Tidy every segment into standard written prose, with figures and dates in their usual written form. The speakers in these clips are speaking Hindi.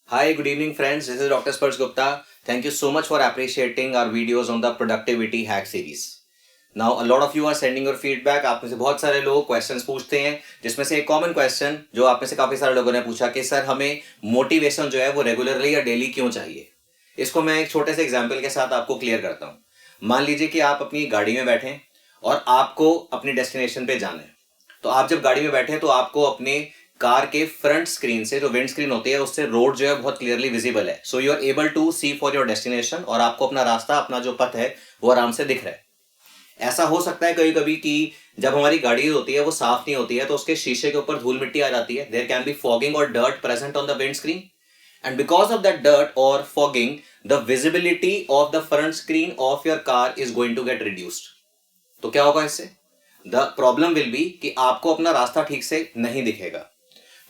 Hi, good evening, friends. This is Dr. Spurs Gupta. Thank you so much for appreciating our videos on the Productivity Hack series. Now, a lot of you are sending your feedback. आप में से बहुत सारे लोग क्वेश्चंस पूछते हैं, जिसमें से एक कॉमन क्वेश्चन जो आप में से काफ़ी सारे लोगों ने पूछा कि सर हमें मोटिवेशन जो है वो रेगुलरली या डेली क्यों चाहिए। इसको मैं एक छोटे से एग्जाम्पल के साथ आपको क्लियर करता हूँ। मान लीजिए कि आप अपनी गाड़ी में बैठे और आपको अपनी डेस्टिनेशन पे जाना है। तो आप जब गाड़ी में बैठे तो आपको अपने कार के फ्रंट स्क्रीन से, जो विंड स्क्रीन होती है, उससे रोड जो है बहुत क्लियरली विजिबल है। So you are able to see for your destination और आपको अपना रास्ता, अपना जो पथ है वो आराम से दिख रहा है। ऐसा हो सकता है कभी कभी कि जब हमारी गाड़ी होती है वो साफ नहीं होती है तो उसके शीशे के ऊपर धूल मिट्टी आ जाती है। देयर कैन बी फॉगिंग और dirt present on the windscreen, and because of that dirt और fogging the visibility of the front screen of your car is going to get reduced. तो क्या होगा इससे? द प्रॉब्लम विल बी कि आपको अपना रास्ता ठीक से नहीं दिखेगा।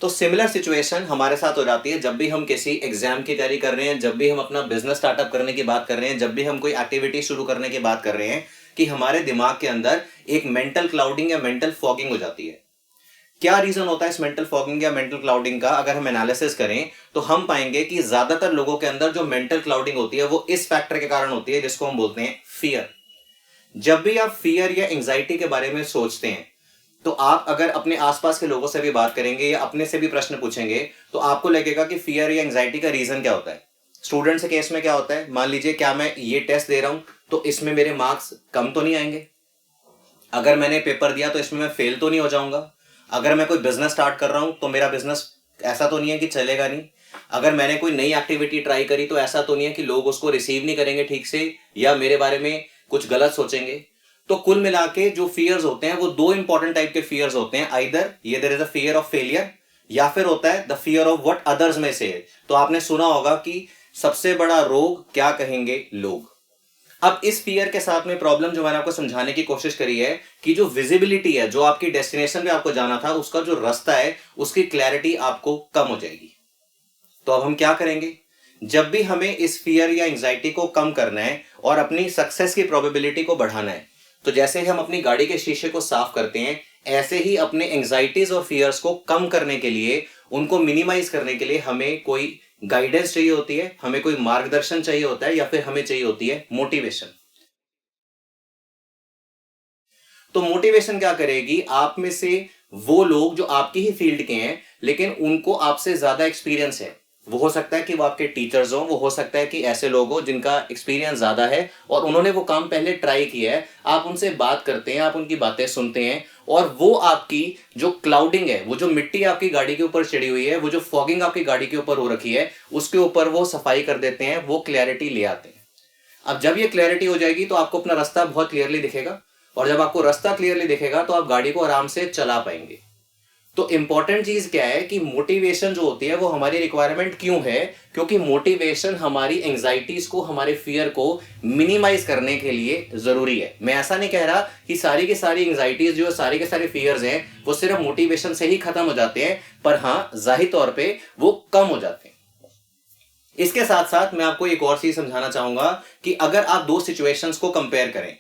तो सिमिलर सिचुएशन हमारे साथ हो जाती है जब भी हम किसी एग्जाम की तैयारी कर रहे हैं, जब भी हम अपना बिजनेस स्टार्टअप करने की बात कर रहे हैं, जब भी हम कोई एक्टिविटी शुरू करने की बात कर रहे हैं, कि हमारे दिमाग के अंदर एक मेंटल क्लाउडिंग या मेंटल फॉगिंग हो जाती है। क्या रीजन होता है इस मेंटल फॉगिंग या मेंटल क्लाउडिंग का? अगर हम एनालिसिस करें तो हम पाएंगे कि ज्यादातर लोगों के अंदर जो मेंटल क्लाउडिंग होती है वो इस फैक्टर के कारण होती है जिसको हम बोलते हैं फियर। जब भी आप फियर या एंजाइटी के बारे में सोचते हैं तो आप अगर अपने आसपास के लोगों से भी बात करेंगे या अपने से भी प्रश्न पूछेंगे तो आपको लगेगा कि फियर या एंजाइटी का रीजन क्या होता है। स्टूडेंट्स के केस में क्या होता है? मान लीजिए क्या मैं ये टेस्ट दे रहा हूं तो इसमें मेरे मार्क्स कम तो नहीं आएंगे? अगर मैंने पेपर दिया तो इसमें मैं फेल तो नहीं हो जाऊंगा? अगर मैं कोई बिजनेस स्टार्ट कर रहा हूं तो मेरा बिजनेस ऐसा तो नहीं है कि चलेगा नहीं? अगर मैंने कोई नई एक्टिविटी ट्राई करी तो ऐसा तो नहीं है कि लोग उसको रिसीव नहीं करेंगे ठीक से या मेरे बारे में कुछ गलत सोचेंगे? तो कुल मिला के जो फियर्स होते हैं वो दो इंपॉर्टेंट टाइप के फियर्स होते हैं। आइदर ये there is a fear of failure या फिर होता है the fear of what others में से। तो आपने सुना होगा कि सबसे बड़ा रोग क्या कहेंगे लोग। अब इस फियर के साथ में प्रॉब्लम जो मैंने आपको समझाने की कोशिश करी है कि जो विजिबिलिटी है, जो आपकी डेस्टिनेशन पे आपको जाना था, उसका जो रास्ता है उसकी क्लैरिटी आपको कम हो जाएगी। तो अब हम क्या करेंगे? जब भी हमें इस फियर या एंजाइटी को कम करना है और अपनी सक्सेस की प्रोबेबिलिटी को बढ़ाना है, तो जैसे हम अपनी गाड़ी के शीशे को साफ करते हैं, ऐसे ही अपने एंजाइटीज और फियर्स को कम करने के लिए, उनको मिनिमाइज करने के लिए हमें कोई गाइडेंस चाहिए होती है, हमें कोई मार्गदर्शन चाहिए होता है, या फिर हमें चाहिए होती है मोटिवेशन। तो मोटिवेशन क्या करेगी? आप में से वो लोग जो आपकी ही फील्ड के हैं लेकिन उनको आपसे ज्यादा एक्सपीरियंस है, वो हो सकता है कि वो आपके टीचर्स हो, वो हो सकता है कि ऐसे लोग हो जिनका एक्सपीरियंस ज्यादा है और उन्होंने वो काम पहले ट्राई किया है। आप उनसे बात करते हैं, आप उनकी बातें सुनते हैं और वो आपकी जो क्लाउडिंग है, वो जो मिट्टी आपकी गाड़ी के ऊपर चढ़ी हुई है, वो जो फॉगिंग आपकी गाड़ी के ऊपर हो रखी है, उसके ऊपर वो सफाई कर देते हैं, वो क्लैरिटी ले आते हैं। अब जब ये क्लैरिटी हो जाएगी तो आपको अपना रास्ता बहुत क्लियरली दिखेगा, और जब आपको रास्ता क्लियरली दिखेगा तो आप गाड़ी को आराम से चला पाएंगे। तो इंपॉर्टेंट चीज क्या है कि मोटिवेशन जो होती है वो हमारी रिक्वायरमेंट क्यों है? क्योंकि मोटिवेशन हमारी एंजाइटीज को, हमारे फियर को मिनिमाइज करने के लिए जरूरी है। मैं ऐसा नहीं कह रहा कि सारी की सारी एंजाइटीज जो सारे के सारे फियर्स हैं वो सिर्फ मोटिवेशन से ही खत्म हो जाते हैं, पर हाँ जाहिर तौर पर वो कम हो जाते हैं। इसके साथ साथ मैं आपको एक और चीज समझाना चाहूंगा कि अगर आप दो सिचुएशंस को कंपेयर करें।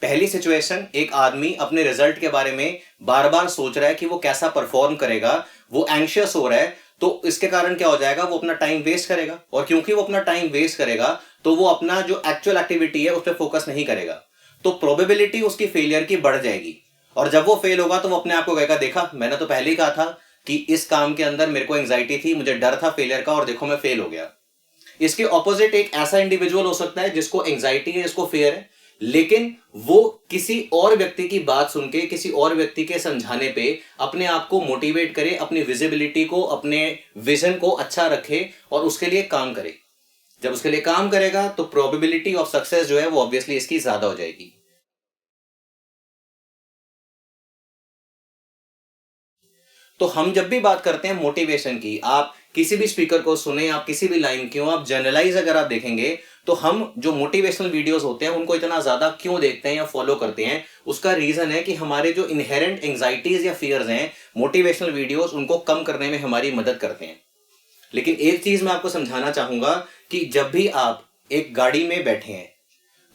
पहली सिचुएशन, एक आदमी अपने रिजल्ट के बारे में बार बार सोच रहा है कि वो कैसा परफॉर्म करेगा, वो एंग्शियस हो रहा है, तो इसके कारण क्या हो जाएगा? वो अपना टाइम वेस्ट करेगा, और क्योंकि वो अपना टाइम वेस्ट करेगा तो वो अपना जो एक्चुअल एक्टिविटी है उस पर फोकस नहीं करेगा, तो प्रोबेबिलिटी उसकी फेलियर की बढ़ जाएगी। और जब वो फेल होगा तो वो अपने आप को कहेगा, देखा मैंने तो पहले ही कहा था कि इस काम के अंदर मेरे को एंजाइटी थी, मुझे डर था फेलियर का, और देखो मैं फेल हो गया। इसके ऑपोजिट एक ऐसा इंडिविजुअल हो सकता है जिसको एंजाइटी है, जिसको फियर है, लेकिन वो किसी और व्यक्ति की बात सुन के, किसी और व्यक्ति के समझाने पे अपने आप को मोटिवेट करे, अपनी विजिबिलिटी को, अपने विजन को अच्छा रखे और उसके लिए काम करे। जब उसके लिए काम करेगा तो प्रोबेबिलिटी ऑफ सक्सेस जो है वो ऑब्वियसली इसकी ज्यादा हो जाएगी। तो हम जब भी बात करते हैं मोटिवेशन की, आप किसी भी स्पीकर को सुने, आप किसी भी लाइन क्यों, आप जनरलाइज अगर आप देखेंगे तो हम जो मोटिवेशनल वीडियोस होते हैं उनको इतना ज्यादा क्यों देखते हैं या फॉलो करते हैं? उसका रीजन है कि हमारे जो इनहेरेंट एंजाइटीज या फियर्स हैं, मोटिवेशनल वीडियोस उनको कम करने में हमारी मदद करते हैं। लेकिन एक चीज मैं आपको समझाना चाहूंगा कि जब भी आप एक गाड़ी में बैठे हैं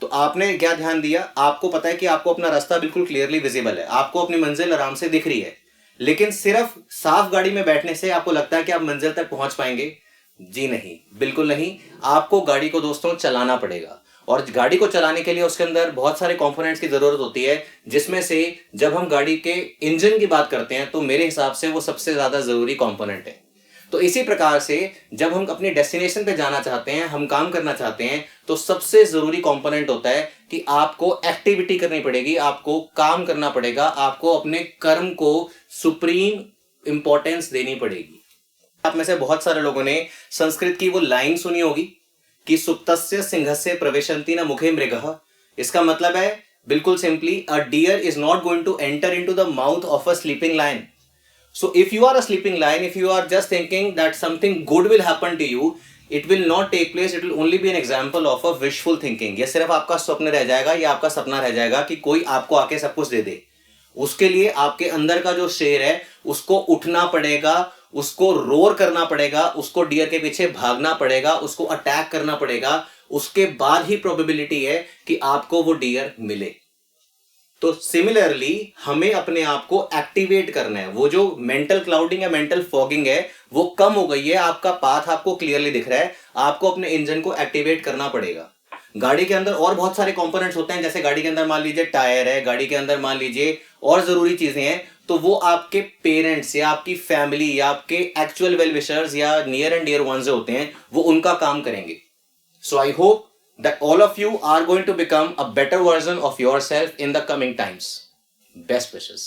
तो आपने क्या ध्यान दिया? आपको पता है कि आपको अपना रास्ता बिल्कुल क्लियरली विजिबल है, आपको अपनी मंजिल आराम से दिख रही है, लेकिन सिर्फ साफ गाड़ी में बैठने से आपको लगता है कि आप मंजिल तक पहुंच पाएंगे? जी नहीं, बिल्कुल नहीं। आपको गाड़ी को दोस्तों चलाना पड़ेगा, और गाड़ी को चलाने के लिए उसके अंदर बहुत सारे कंपोनेंट्स की जरूरत होती है, जिसमें से जब हम गाड़ी के इंजन की बात करते हैं तो मेरे हिसाब से वो सबसे ज्यादा जरूरी कंपोनेंट है। तो इसी प्रकार से जब हम अपनी डेस्टिनेशन पे जाना चाहते हैं, हम काम करना चाहते हैं, तो सबसे जरूरी कंपोनेंट होता है कि आपको एक्टिविटी करनी पड़ेगी, आपको काम करना पड़ेगा, आपको अपने कर्म को सुप्रीम इंपॉर्टेंस देनी पड़ेगी। आप में से बहुत सारे लोगों ने संस्कृत की वो लाइन सुनी होगी कि सुप्तस्य सिंहस्य प्रविशन्ति न मुखे मृगः। इसका मतलब है बिल्कुल simply, a deer is not going to enter into the mouth of a sleeping lion. So if you are a sleeping lion, if you are just thinking that something good will happen to you, it will not take place. It will only be an example of a wishful thinking. ये सिर्फ आपका स्वप्न रह जाएगा, या आपका सपना रह जाएगा कि कोई आपको आके सब कुछ दे दे। उसके लिए आपके अंदर का जो शेर है उसको उठना पड़ेगा, उसको रोर करना पड़ेगा, उसको डियर के पीछे भागना पड़ेगा, उसको अटैक करना पड़ेगा। उसके बाद ही प्रोबेबिलिटी है कि आपको वो डियर मिले। तो सिमिलरली हमें अपने आप को एक्टिवेट करना है। वो जो मेंटल क्लाउडिंग या मेंटल फॉगिंग है वो कम हो गई है, आपका पाथ आपको क्लियरली दिख रहा है। आपको अपने इंजन को एक्टिवेट करना पड़ेगा। गाड़ी के अंदर और बहुत सारे कंपोनेंट्स होते हैं, जैसे गाड़ी के अंदर मान लीजिए टायर है, गाड़ी के अंदर मान लीजिए और जरूरी चीजें हैं, तो वो आपके पेरेंट्स या आपकी फैमिली या आपके एक्चुअल वेल विशर्स या नियर एंड डियर वंस जो होते हैं वो उनका काम करेंगे। So I hope that all of you are going to become a better version of yourself in the coming times. Best wishes.